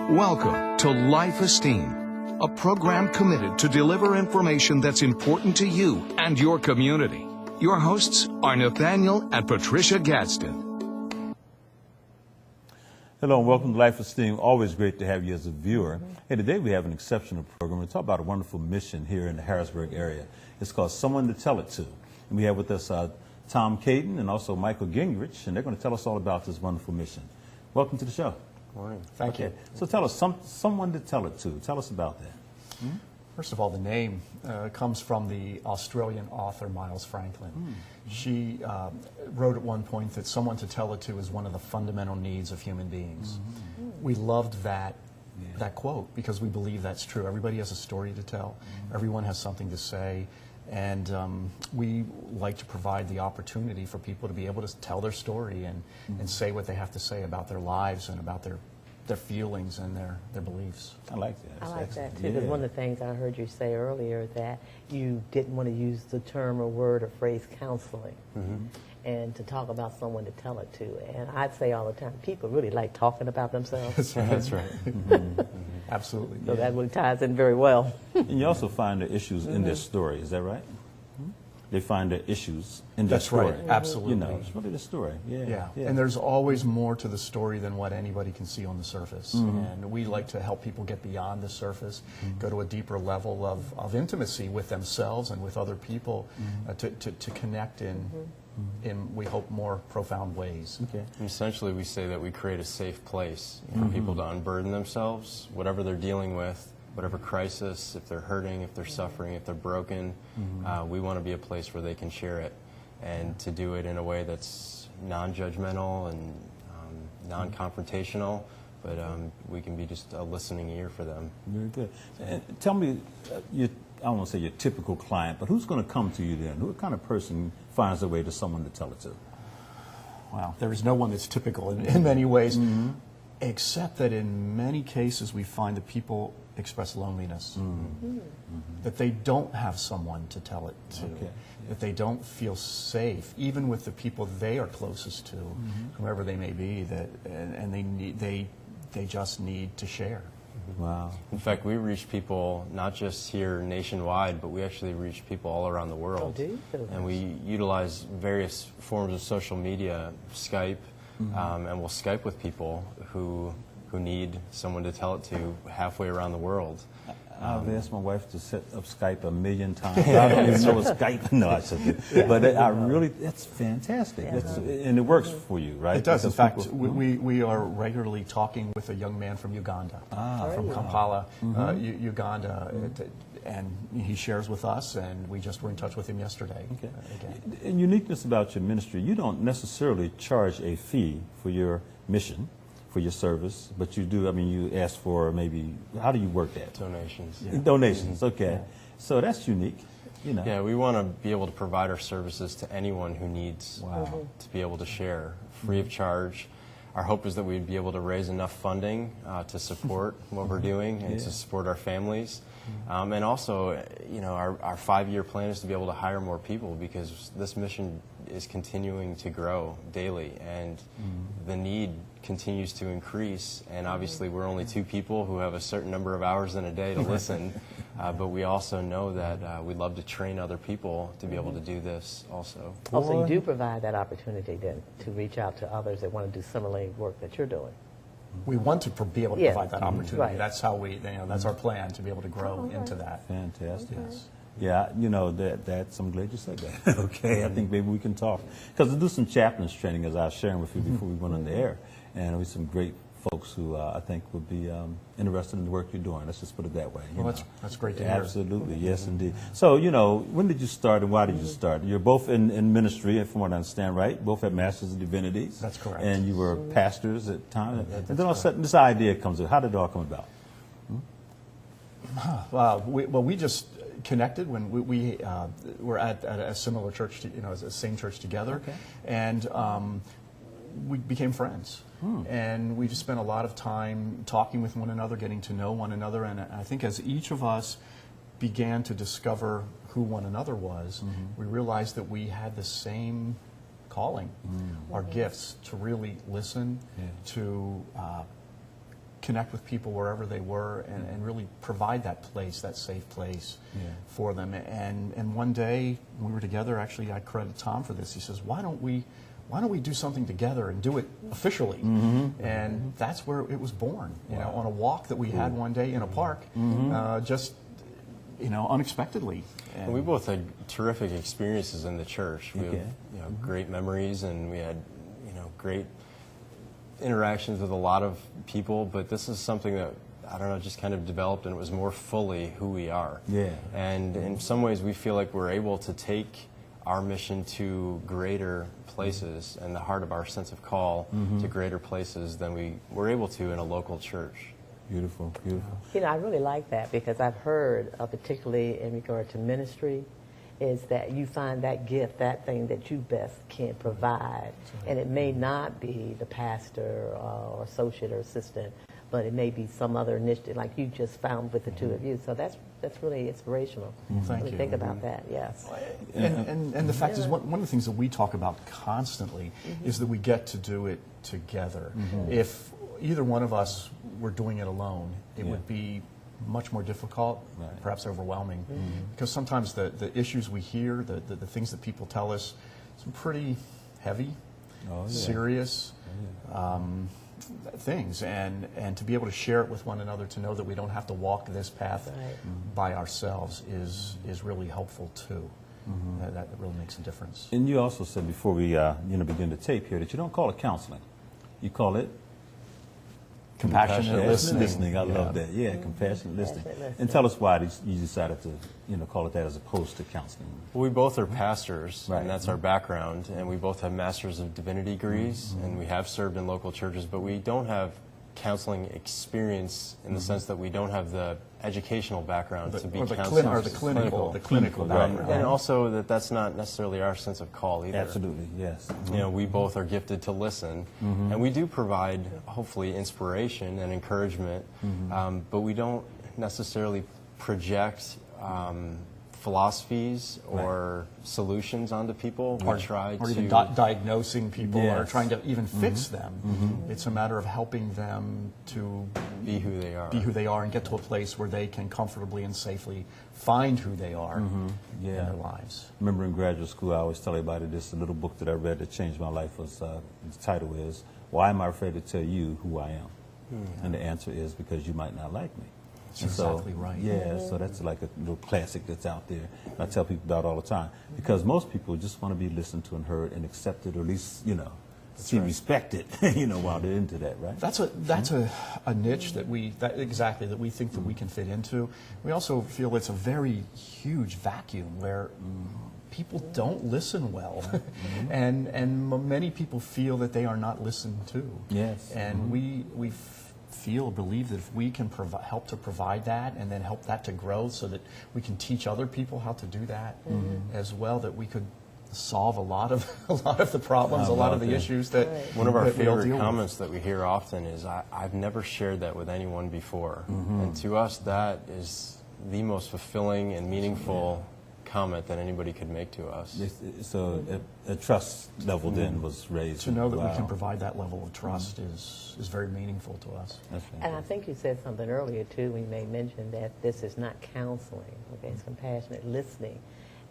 Welcome to Life Esteem, a program committed to deliver information that's important to you and your community. Your hosts are Nathaniel and Patricia Gadsden. Hello and welcome to Life Esteem. Always great to have you as a viewer. Hey, today we have an exceptional program. We're talking about a wonderful mission here in the Harrisburg area. It's called Someone to Tell It To. And we have with us Tom Kaden and also Michael Gingerich, and they're going to tell us all about this wonderful mission. Welcome to the show. Morning. Thank you. So tell us, someone to tell it to. Tell us about that. First of all, the name comes from the Australian author Miles Franklin. She wrote at one point that someone to tell it to is one of the fundamental needs of human beings. We loved that quote because we believe that's true. Everybody has a story to tell. Everyone has something to say. And we like to provide the opportunity for people to be able to tell their story and say what they have to say about their lives and about their feelings and their beliefs. I like that. I like that too, because one of the things I heard you say earlier that you didn't want to use the term or word or phrase counseling, and to talk about someone to tell it to. And I'd say all the time, people really like talking about themselves. That's right. Absolutely. So that really ties in very well. And you also find the issues in their story, is that right? They find the issues in their story. That's right, absolutely. You know, it's really the story. Yeah. And there's always more to the story than what anybody can see on the surface. And we like to help people get beyond the surface, go to a deeper level of intimacy with themselves and with other people to connect in, we hope, more profound ways. Okay. And essentially, we say that we create a safe place for people to unburden themselves, whatever they're dealing with, whatever crisis, if they're hurting, if they're suffering, if they're broken. We want to be a place where they can share it, and to do it in a way that's non-judgmental and non-confrontational, but we can be just a listening ear for them. Very good. And tell me, I don't want to say your typical client, but who's going to come to you then? What kind of person finds their way to someone to tell it to? Wow, there is no one that's typical in many ways, except that in many cases we find that people express loneliness, that they don't have someone to tell it to, that they don't feel safe, even with the people they are closest to, whoever they may be, and they just need to share. Wow. In fact, we reach people not just here nationwide, but we actually reach people all around the world. Oh, do you? And we utilize various forms of social media, Skype, and we'll Skype with people who need someone to tell it to halfway around the world. I've asked my wife to set up Skype 1,000,000 times. I don't even know what Skype. No, I said, but that's fantastic. And it works for you, right? It does. Because In fact, we are regularly talking with a young man from Uganda, from Kampala, Uganda, and he shares with us, and we just were in touch with him yesterday. Okay. Again. And uniqueness about your ministry, you don't necessarily charge a fee for your mission, for your service, but you do, you ask for maybe, how do you work that? Donations. Donations, okay. So that's unique, you know. Yeah, we want to be able to provide our services to anyone who needs to be able to share, free of charge. Our hope is that we'd be able to raise enough funding to support what we're doing and to support our families. And also, our 5-year plan is to be able to hire more people, because this mission is continuing to grow daily, and the need continues to increase. And obviously, we're only 2 people who have a certain number of hours in a day to listen, but we also know that we'd love to train other people to be able to do this also. Also, you do provide that opportunity then to reach out to others that want to do similar work that you're doing. We want to be able to provide that opportunity. Right. That's how that's our plan, to be able to grow into that. Fantastic. Yeah, that's, I'm glad you said that. Okay, I think maybe we can talk. Because we do some chaplains training, as I was sharing with you before we went on the air. And we have some great folks who I think would be interested in the work you're doing. Let's just put it that way. Well, that's great to hear. Absolutely, yes, indeed. So, when did you start and why did you start? You're both in ministry, from what I understand, right? Both had Masters of Divinities. That's correct. And you were pastors at the time. And then all of a sudden, this idea comes up. How did it all come about? We just connected when we were at a similar church, the same church together, and we became friends. And we just spent a lot of time talking with one another, getting to know one another, and I think as each of us began to discover who one another was, we realized that we had the same calling, our gifts, to really listen, to connect with people wherever they were and really provide that place, that safe place for them. And one day when we were together, actually I credit Tom for this. He says, why don't we do something together and do it officially? And that's where it was born, you know, on a walk that we had one day in a park, just, you know, unexpectedly. And we both had terrific experiences in the church. We have, you know, great memories, and we had, you know, great interactions with a lot of people, but this is something that, I don't know, just kind of developed, and it was more fully who we are. Yeah. And in some ways we feel like we're able to take our mission to greater places and the heart of our sense of call to greater places than we were able to in a local church. Beautiful, beautiful. You know, I really like that because I've heard, particularly in regard to ministry, is that you find that gift, that thing that you best can provide. And it may not be the pastor or associate or assistant, but it may be some other initiative like you just found with the two of you. So that's really inspirational. Thank when you. Think about that, yes. And the fact is, one of the things that we talk about constantly is that we get to do it together. If either one of us were doing it alone, it would be much more difficult, perhaps overwhelming, because sometimes the issues we hear, the things that people tell us, some pretty heavy, serious things, and to be able to share it with one another, to know that we don't have to walk this path by ourselves is really helpful too. That really makes a difference. And you also said before we begin the tape here that you don't call it counseling, you call it Compassionate listening. I love that. Yeah, compassionate listening. And tell us why you decided to, call it that as opposed to counseling. Well, we both are pastors, and that's our background, and we both have Masters of Divinity degrees, and we have served in local churches, but we don't have counseling experience in the sense that we don't have the educational background to be counselors. Or the clinical background. And also that's not necessarily our sense of call either. Absolutely, yes. You know, we both are gifted to listen, and we do provide, hopefully, inspiration and encouragement, but we don't necessarily project philosophies or solutions onto people. We try or even diagnosing people or trying to even fix them. It's a matter of helping them to be who they are. And get to a place where they can comfortably and safely find who they are in their lives. Remember in graduate school, I always tell everybody this, a little book that I read that changed my life was, the title is, Why Am I Afraid to Tell You Who I Am? And the answer is, because you might not like me. That's exactly right. Yeah, so that's like a little classic that's out there. And I tell people about it all the time. Because most people just want to be listened to and heard and accepted, or at least, respected, while they're into that, right? That's a niche that we think that we can fit into. We also feel it's a very huge vacuum where people don't listen well, and many people feel that they are not listened to. Yes. And we believe that if we can help to provide that, and then help that to grow, so that we can teach other people how to do that as well, that we could solve a lot of the problems, a lot of the issues that one of our that we all favorite deal with. comments that we hear often is, I've never shared that with anyone before. And to us, that is the most fulfilling and meaningful comment that anybody could make to us. So a trust level then was raised. To know that we can provide that level of trust is very meaningful to us. And I think you said something earlier too, when you made mention that this is not counseling, it's compassionate listening,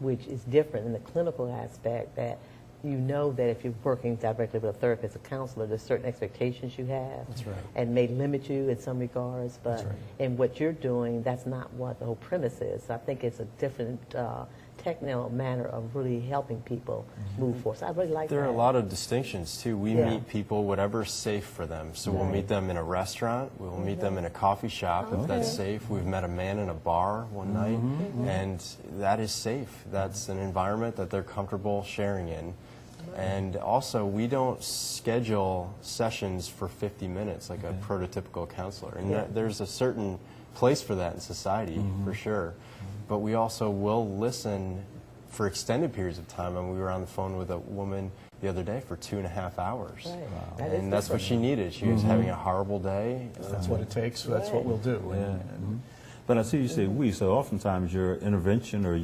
which is different in the clinical aspect, that you know that if you're working directly with a therapist, a counselor, there's certain expectations you have. That's right. And may limit you in some regards, but That's right. in what you're doing, that's not what the whole premise is. So I think it's a different technical manner of really helping people move forward. So I really like that. There are a lot of distinctions too. We Yeah. meet people whatever's safe for them. So we'll meet them in a restaurant, we'll meet them in a coffee shop if that's safe. We've met a man in a bar one night, and that is safe. That's an environment that they're comfortable sharing in. And also, we don't schedule sessions for 50 minutes like a prototypical counselor. And there's a certain place for that in society, for sure. But we also will listen for extended periods of time. And we were on the phone with a woman the other day for 2.5 hours. Right. Wow. And that's what she needed. She was having a horrible day. If that's what it takes, so that's what we'll do. But I see you say we, so oftentimes your intervention or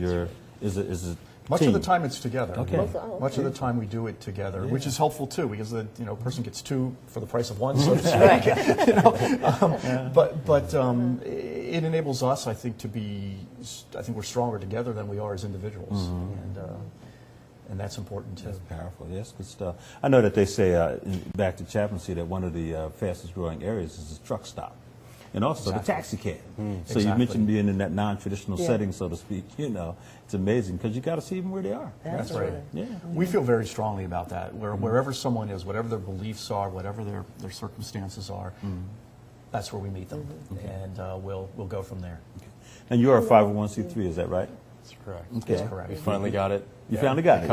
is it Much of the time it's together. Okay. Much of the time we do it together, which is helpful too, because the person gets two for the price of one, so to speak. But it enables us, I think, I think we're stronger together than we are as individuals, and that's important too. That's powerful. Yes, good stuff. I know that they say back to chaplaincy that one of the fastest growing areas is the truck stop. And also the taxi cab. So you mentioned being in that non-traditional setting, so to speak. It's amazing because you got to see them where they are. That's right. Yeah. We feel very strongly about that. Wherever someone is, whatever their beliefs are, whatever their circumstances are, that's where we meet them, and we'll go from there. Okay. And you're a 501c3, is that right? That's correct. Okay. That's correct. We finally got it. You finally got it. A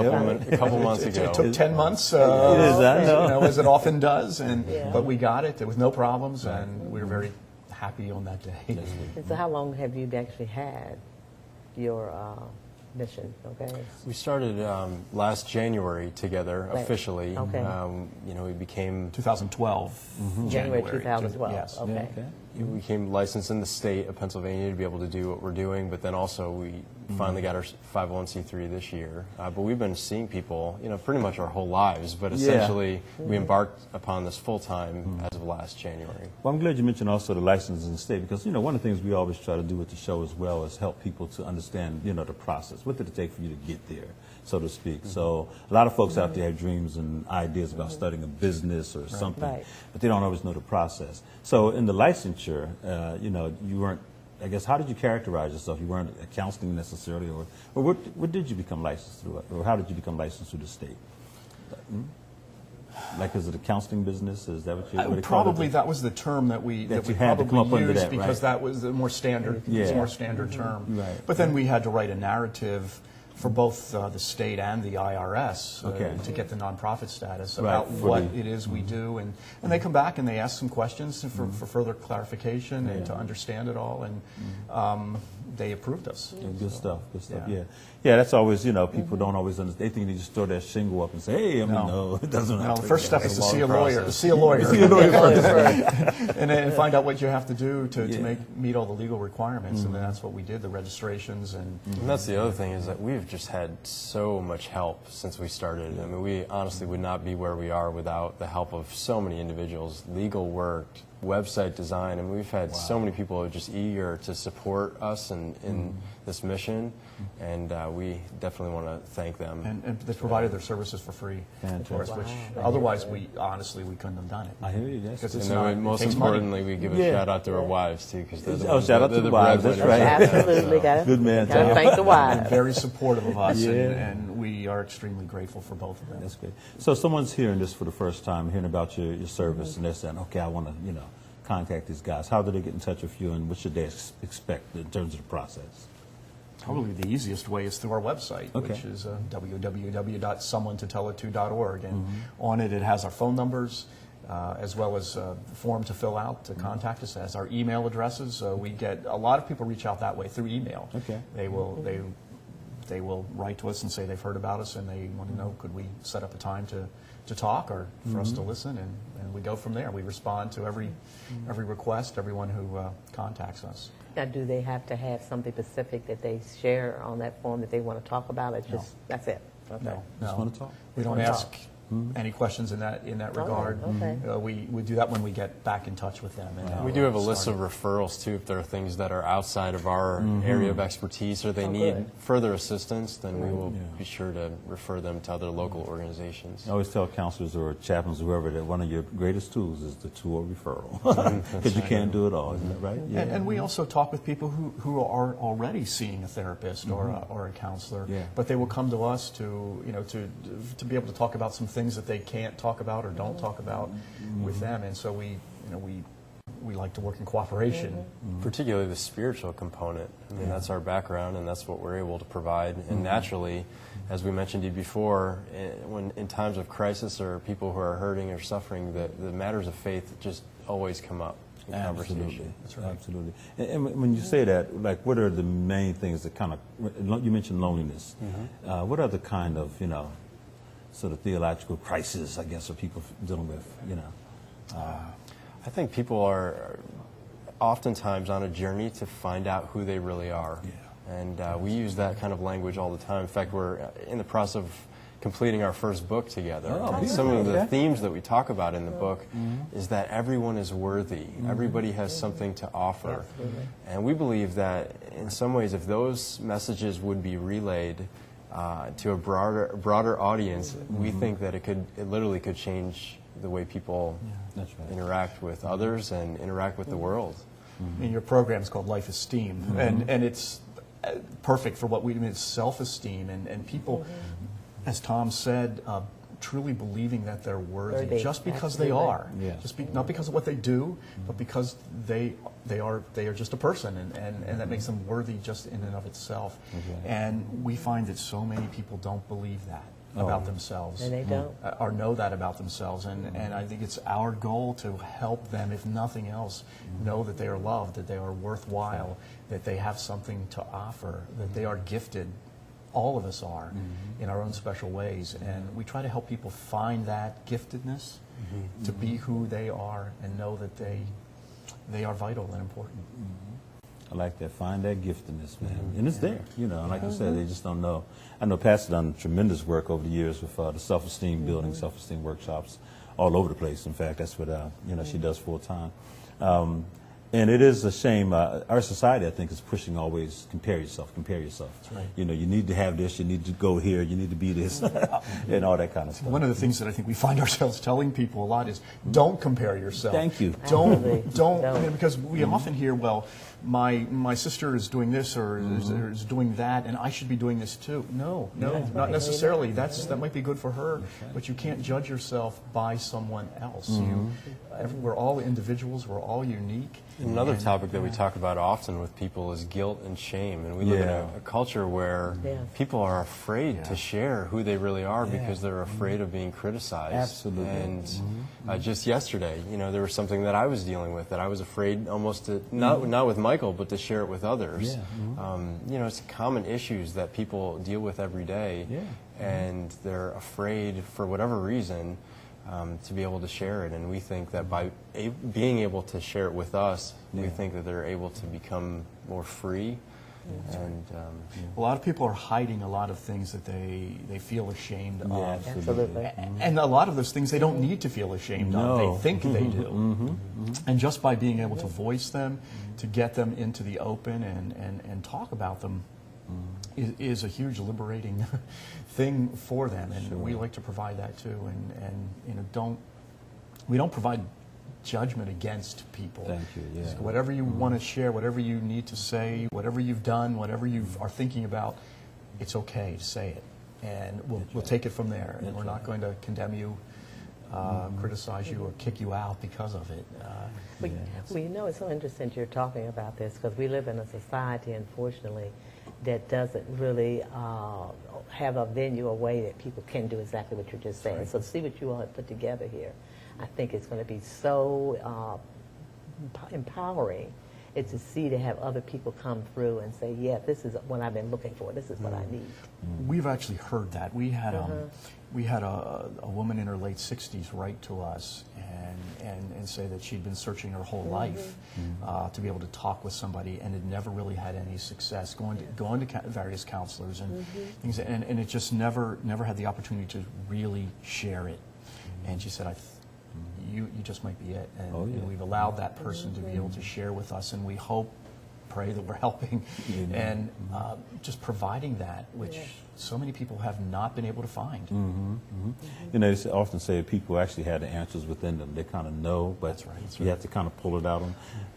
couple months ago. It took 10 months, it is, I know. as it often does, but we got it with no problems, and we were very happy on that day. And so how long have you actually had your mission? Okay. We started last January together Right. officially. Okay. We became 2012. January 2012. Yes. Okay. we became licensed in the state of Pennsylvania to be able to do what we're doing, but then also we finally got our 501c3 this year. But we've been seeing people, pretty much our whole lives, but essentially we embarked upon this full-time as of last January. Well, I'm glad you mentioned also the license in the state because, one of the things we always try to do with the show as well is help people to understand, the process. What did it take for you to get there, so to speak? So a lot of folks out there have dreams and ideas about starting a business or something, but they don't always know the process. So in the licensure, you weren't, I guess, how did you characterize yourself? You weren't a counseling necessarily, or what did you become licensed through, or how did you become licensed through the state? Like, is it a counseling business? Is that what you probably that was the term that we you had to come up probably under used that, because right? that was the more standard, more standard term. Right. But then we had to write a narrative for both the state and the IRS to get the nonprofit status about what it is we do, and they come back and they ask some questions for further clarification and to understand it all, and they approved us. Good stuff. Yeah, that's always, people don't always understand. They think they just throw that shingle up and say, hey, no, it doesn't happen. No, the first step is to see a lawyer. And then find out what you have to do to meet all the legal requirements, and then that's what we did, the registrations. And that's the other thing is that we've just had so much help since we started. I mean, we honestly would not be where we are without the help of so many individuals, legal work, website design. I mean, we've had so many people who are just eager to support us in this mission, and we definitely want to thank them. And they provided their services for free for us, which otherwise we couldn't have done it. I hear you. And most importantly, we give a shout out to our wives too, because they're shout out to the wives. That's right. Absolutely, good man. Gotta thank the wives. Very supportive of us, and we are extremely grateful for both of them. That's great. So someone's hearing this for the first time, hearing about your service, and they're saying, okay, I want to, contact these guys. How do they get in touch with you, and what should they expect in terms of the process? Probably the easiest way is through our website, which is www.someonetotellit2.org. And on it, it has our phone numbers, as well as a form to fill out to contact us. It has our email addresses. We get a lot of people reach out that way through email. Okay. They will write to us and say they've heard about us and they want to know, could we set up a time to talk or for us to listen, and we go from there. We respond to every request, everyone who contacts us. Now, do they have to have something specific that they share on that form that they want to talk about? It's just that's it. Okay. No, Just want to talk. we don't ask any questions in that regard. Okay. We do that when we get back in touch with them. And We do have a list of referrals too. If there are things that are outside of our area of expertise or they need further assistance, then we will be sure to refer them to other local organizations. I always tell counselors or chaplains or whoever that one of your greatest tools is the tool of referral, because you can't do it all, isn't that right? Yeah. And we also talk with people who are already seeing a therapist or a counselor, but they will come to us to be able to talk about some things that they can't talk about or don't talk about with them, and so we like to work in cooperation. Particularly the spiritual component. I mean, that's our background, and that's what we're able to provide. And naturally, as we mentioned to you before, when in times of crisis or people who are hurting or suffering, the matters of faith just always come up in conversation. That's right. Absolutely. And when you say that, like, what are the main things that kind of, you mentioned loneliness. What are the kind of, sort of theological crisis, I guess, are people dealing with, I think people are oftentimes on a journey to find out who they really are. And we use that kind of language all the time. In fact, we're in the process of completing our first book together. And some of the themes that we talk about in the book is that everyone is worthy. Everybody has something to offer. Absolutely. And we believe that in some ways, if those messages would be relayed to a broader audience, we think that it literally could change the way people That's right. interact with others and interact with the world. And your program is called Life Esteem, and it's perfect for what we do. It's self-esteem, and people, as Tom said, truly believing that they're worthy just because they are. Yeah. Not because of what they do, but because they are just a person, and that makes them worthy just in and of itself. Okay. And we find that so many people don't believe that about themselves. And they don't. Or know that about themselves, and I think it's our goal to help them, if nothing else, know that they are loved, that they are worthwhile, that they have something to offer, that they are gifted. All of us are, in our own special ways, and we try to help people find that giftedness to be who they are and know that they are vital and important. I like that. Find that giftedness, man. And it's there, you know. And like you said, they just don't know. I know Pat's done tremendous work over the years with the self-esteem building, self-esteem workshops all over the place. In fact, that's what, she does full time. And it is a shame. Our society, I think, is pushing always compare yourself. That's right. You know, you need to have this, you need to go here, you need to be this, and all that kind of stuff. One of the things that I think we find ourselves telling people a lot is don't compare yourself. Thank you. Absolutely. Don't. Don't. Because we often hear, well, my sister is doing this or is doing that, and I should be doing this too. No, That's not right. necessarily. That might be good for her, but you can't judge yourself by someone else. We're all individuals. We're all unique. Another topic that we talk about often with people is guilt and shame. And we live in a culture where people are afraid to share who they really are because they're afraid of being criticized. Absolutely. And just yesterday, there was something that I was dealing with that I was afraid almost to, not with Michael, but to share it with others. Yeah. It's common issues that people deal with every day. Yeah. And they're afraid, for whatever reason, to be able to share it. And we think that by being able to share it with us, we think that they're able to become more free. And A lot of people are hiding a lot of things that they feel ashamed of. Absolutely. And a lot of those things they don't need to feel ashamed of. They think they do. And just by being able to voice them, to get them into the open and talk about them is a huge liberating thing for them. And we like to provide that too. And we don't provide judgment against people. Thank you, yeah. So whatever you want to share, whatever you need to say, whatever you've done, whatever you are thinking about, it's okay to say it. And we'll take it from there. And we're not going to condemn you, criticize you, or kick you out because of it. Well, it's so interesting you're talking about this because we live in a society, unfortunately, that doesn't really have a venue, a way that people can do exactly what you're just saying. Right. So to see what you all have put together here, I think it's going to be so empowering. It's to see to have other people come through and say, yeah, this is what I've been looking for. This is what I need. We've actually heard that. We had a woman in her late 60s write to us and say that she'd been searching her whole life to be able to talk with somebody and had never really had any success going to various counselors and things, and it just never had the opportunity to really share it. And she said, you just might be it. And we've allowed that person to be able to share with us, and we pray that we're helping and just providing that, which so many people have not been able to find. You know, they often say people actually have the answers within them. They kind of know, but That's right. you have to kind of pull it out.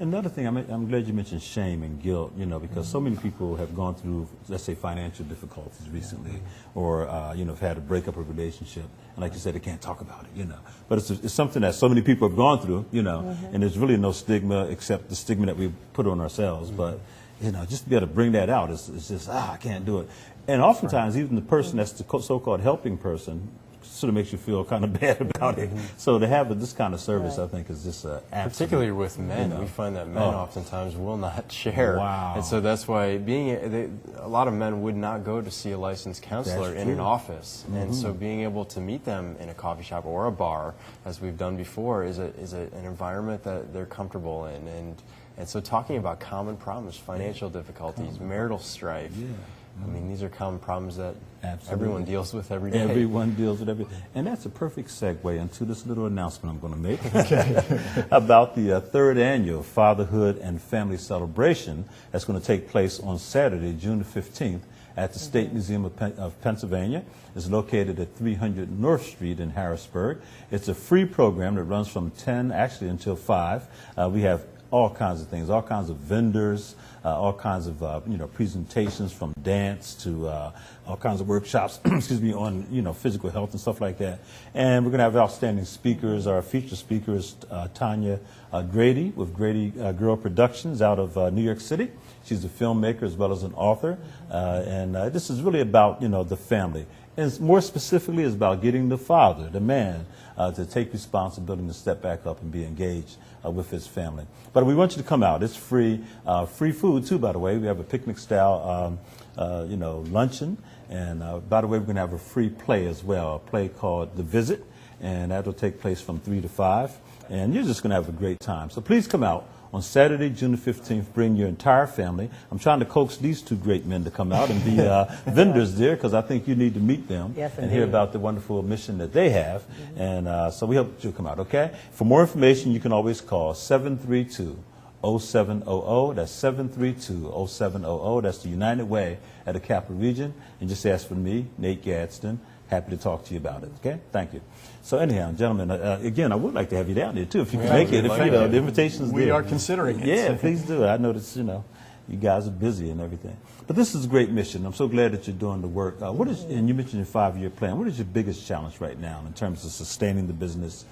Another thing, I'm glad you mentioned shame and guilt, because so many people have gone through, let's say, financial difficulties recently, or, have had a breakup of a relationship. And like you said, they can't talk about it, But it's something that so many people have gone through, and there's really no stigma except the stigma that we put on ourselves. But, just to be able to bring that out, it's just, I can't do it. And oftentimes, even the person that's the so-called helping person sort of makes you feel kind of bad about it. So to have this kind of service, I think, is just particularly with men. We find that men oftentimes will not share. Wow. And so that's why a lot of men would not go to see a licensed counselor in an office. And so being able to meet them in a coffee shop or a bar, as we've done before, is an environment that they're comfortable in. And And so talking about common problems, financial difficulties, marital strife, I mean, these are common problems that everyone deals with every day. Everyone deals with everything. And that's a perfect segue into this little announcement I'm going to make about the third annual Fatherhood and Family Celebration that's going to take place on Saturday, June the 15th at the State Museum of Pennsylvania. It's located at 300 North Street in Harrisburg. It's a free program that runs from 10 actually until 5. We have all kinds of things, all kinds of vendors, all kinds of presentations from dance to all kinds of workshops, excuse me, on physical health and stuff like that. And we're going to have outstanding speakers. Our featured speaker is Tanya Grady with Grady Girl Productions out of New York City. She's a filmmaker as well as an author, and this is really about the family. And more specifically, it's about getting the father, the man, to take responsibility and to step back up and be engaged with his family. But we want you to come out. It's free. Free food, too, by the way. We have a picnic-style, luncheon. And by the way, we're going to have a free play as well, a play called The Visit. And that will take place from 3 to 5. And you're just going to have a great time. So please come out. On Saturday, June the 15th, bring your entire family. I'm trying to coax these two great men to come out and be vendors there, because I think you need to meet them and hear about the wonderful mission that they have. And so we hope that you'll come out, okay? For more information, you can always call 732-0700. That's 732-0700. That's the United Way at the Capital Region. And just ask for me, Nate Gadsden. Happy to talk to you about it, okay? Thank you. So anyhow, gentlemen, again, I would like to have you down there, too, if you can make it. If the invitation's there. We are considering it. Yeah, please do. I notice, you guys are busy and everything. But this is a great mission. I'm so glad that you're doing the work. And you mentioned your 5-year plan. What is your biggest challenge right now in terms of sustaining the business,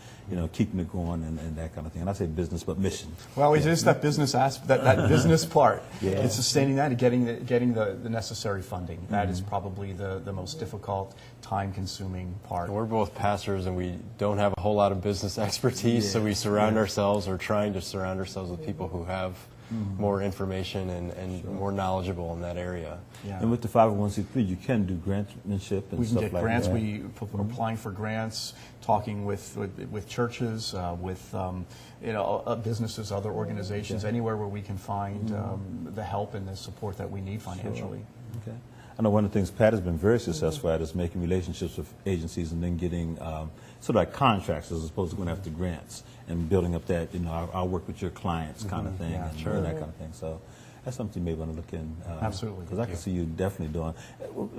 keeping it going and that kind of thing? And I say business, but mission. Well, it is that business aspect, that business part. It's sustaining that and getting the necessary funding. That is probably the most difficult, time-consuming part. We're both pastors, and we don't have a whole lot of business expertise, so we surround ourselves, or trying to surround ourselves with people who have more information and more knowledgeable in that area. Yeah. And with the 501c3, you can do grantmanship and stuff like that. We can get grants. We're applying for grants, talking with churches, with businesses, other organizations, anywhere where we can find the help and the support that we need financially. Okay. I know one of the things Pat has been very successful at is making relationships with agencies and then getting sort of like contracts as opposed to going after grants and building up that, I'll work with your clients kind of thing and that kind of thing. So that's something you may want to look in. Absolutely. Because I can see you definitely doing.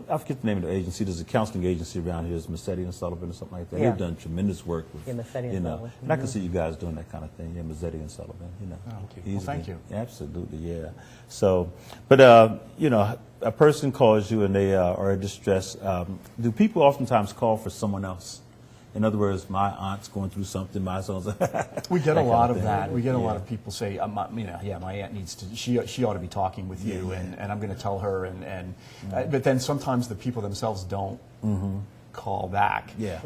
I forget the name of the agency. There's a counseling agency around here. It's Mazzetti and Sullivan or something like that. They've done tremendous work with, Mazzetti and Sullivan. And I can see you guys doing that kind of thing. Yeah, Mazzetti and Sullivan, Thank you. Well, thank you. Absolutely, yeah. So, but, a person calls you and they are in distress. Do people oftentimes call for someone else? In other words, my aunt's going through something, my son's... We get a lot of that. We get a lot of people say, my aunt needs to, she ought to be talking with you, and I'm going to tell her, but then sometimes the people themselves don't call back. Yeah.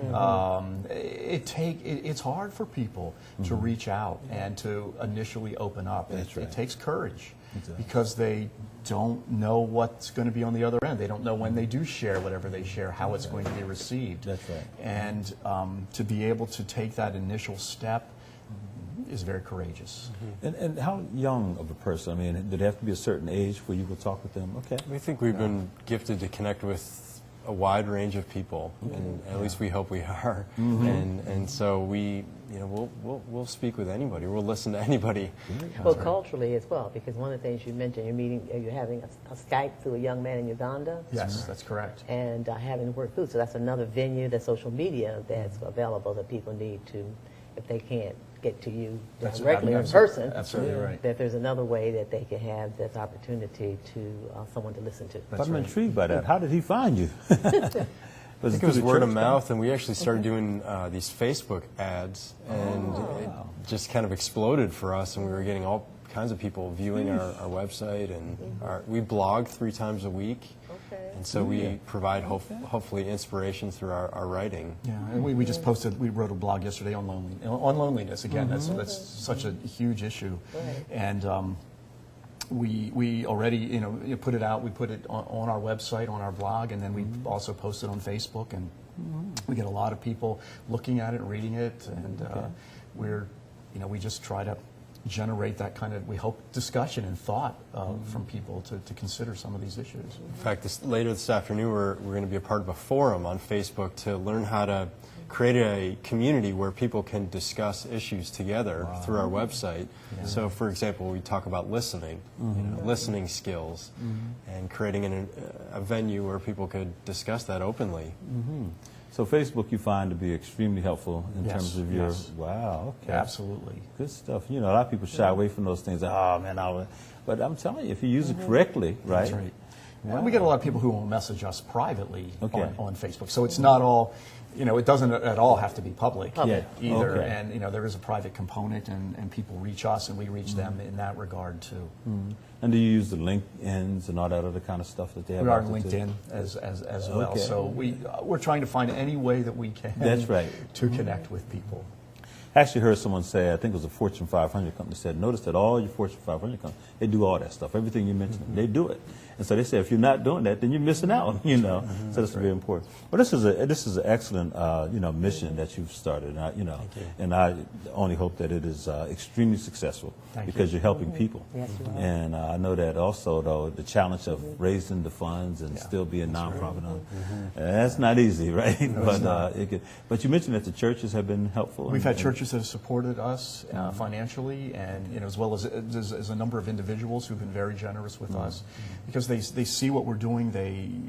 It's hard for people to reach out and to initially open up. It takes courage because they don't know what's going to be on the other end. They don't know when they do share whatever they share, how it's going to be received. That's right. And to be able to take that initial step is very courageous. And how young of a person? I mean, did it have to be a certain age where you would talk with them? Okay. We think we've been gifted to connect with a wide range of people, and at least we hope we are. And so we'll speak with anybody. We'll listen to anybody. Well, culturally as well, because one of the things you mentioned, you're having a Skype through a young man in Uganda. Yes, that's correct. And having work food, so that's another venue, that's social media that's available that people need to, if they can't get to you directly in person. Absolutely right. That there's another way that they can have this opportunity to someone to listen to. I'm intrigued by that. How did he find you? I think it was word of mouth, and we actually started doing these Facebook ads, and it just kind of exploded for us, and we were getting all kinds of people viewing our website, and we blog 3 times a week. And so we provide hopefully inspiration through our writing. Yeah, and we just posted. We wrote a blog yesterday on loneliness. Again, that's such a huge issue, and we already put it out. We put it on our website, on our blog, and then we also posted on Facebook, and we get a lot of people looking at it, reading it, and we just try to generate that kind of, we hope, discussion and thought from people to consider some of these issues. In fact, later this afternoon, we're going to be a part of a forum on Facebook to learn how to create a community where people can discuss issues together through our website. So, for example, we talk about listening, listening skills, and creating a venue where people could discuss that openly. So Facebook you find to be extremely helpful in terms of your, wow, okay. Absolutely. Good stuff. You know, a lot of people shy away from those things. Oh, man, but I'm telling you, if you use it correctly, right? That's right. Wow. And we get a lot of people who will message us privately Okay. on Facebook. So it's not all, it doesn't at all have to be public Yeah. either. Okay. And, there is a private component, and people reach us, and we reach them in that regard, too. And do you use the LinkedIns and all that other kind of stuff that they have? We are out on there, too? LinkedIn as well. Okay. So we're trying to find any way that we can That's right. to connect with people. I actually heard someone say, I think it was a Fortune 500 company, said, notice that all your Fortune 500 companies, they do all that stuff. Everything you mentioned, they do it. And so they say, if you're not doing that, then you're missing out, So that's very important. Well, this is an excellent, mission that you've started, and I only hope that it is extremely successful because you're helping people. Yes, you are. And I know that also, though, the challenge of raising the funds and still being nonprofit, that's not easy, right? No, But you mentioned that the churches have been helpful. We've had churches that have supported us financially, and as well as a number of individuals who've been very generous with us, because they see what we're doing.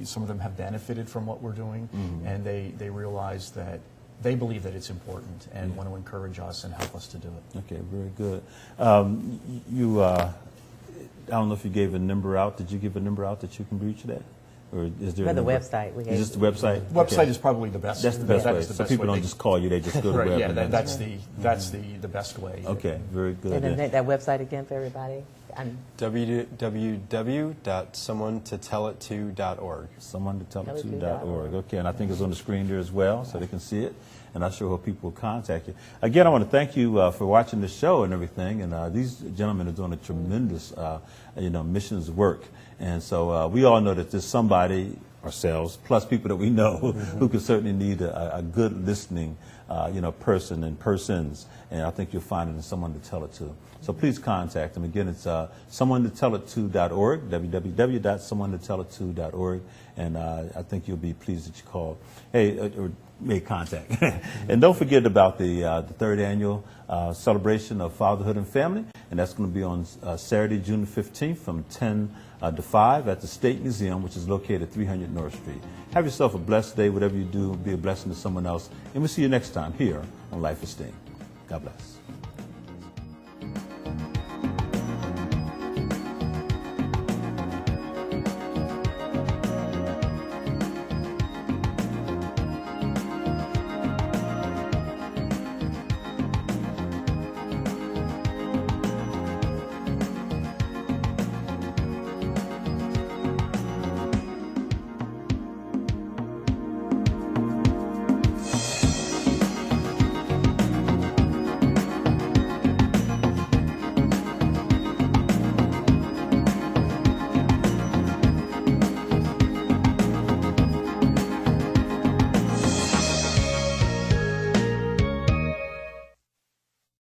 Some of them have benefited from what we're doing, and they realize that they believe that it's important and want to encourage us and help us to do it. Okay, very good. I don't know if you gave a number out. Did you give a number out that you can reach that? Or is there By a the number? website. We Is this the website? Website Okay. is probably the best. That's the best that way. is the So best people way. don't just call you; they just go to Right, the web. yeah, and then- that's the best way. Okay, very good. And then that website again for everybody? www.someonetotellitto.org. SomeoneToTellItTo.org. Okay, and I think it's on the screen there as well, so they can see it. And I sure hope people will contact you. Again, I want to thank you for watching the show and everything. And these gentlemen are doing a tremendous, missions work. And so we all know that there's somebody, ourselves, plus people that we know, who could certainly need a good listening, person and persons. And I think you'll find it in someone to tell it to. So please contact them. Again, it's someonetotellitto.org, www.someonetotellitto.org. And I think you'll be pleased that you called. Hey, or made contact. And don't forget about the third annual celebration of fatherhood and family. And that's going to be on Saturday, June 15th from 10 to 5 at the State Museum, which is located at 300 North Street. Have yourself a blessed day. Whatever you do, be a blessing to someone else. And we'll see you next time here on Life Esteem. God bless.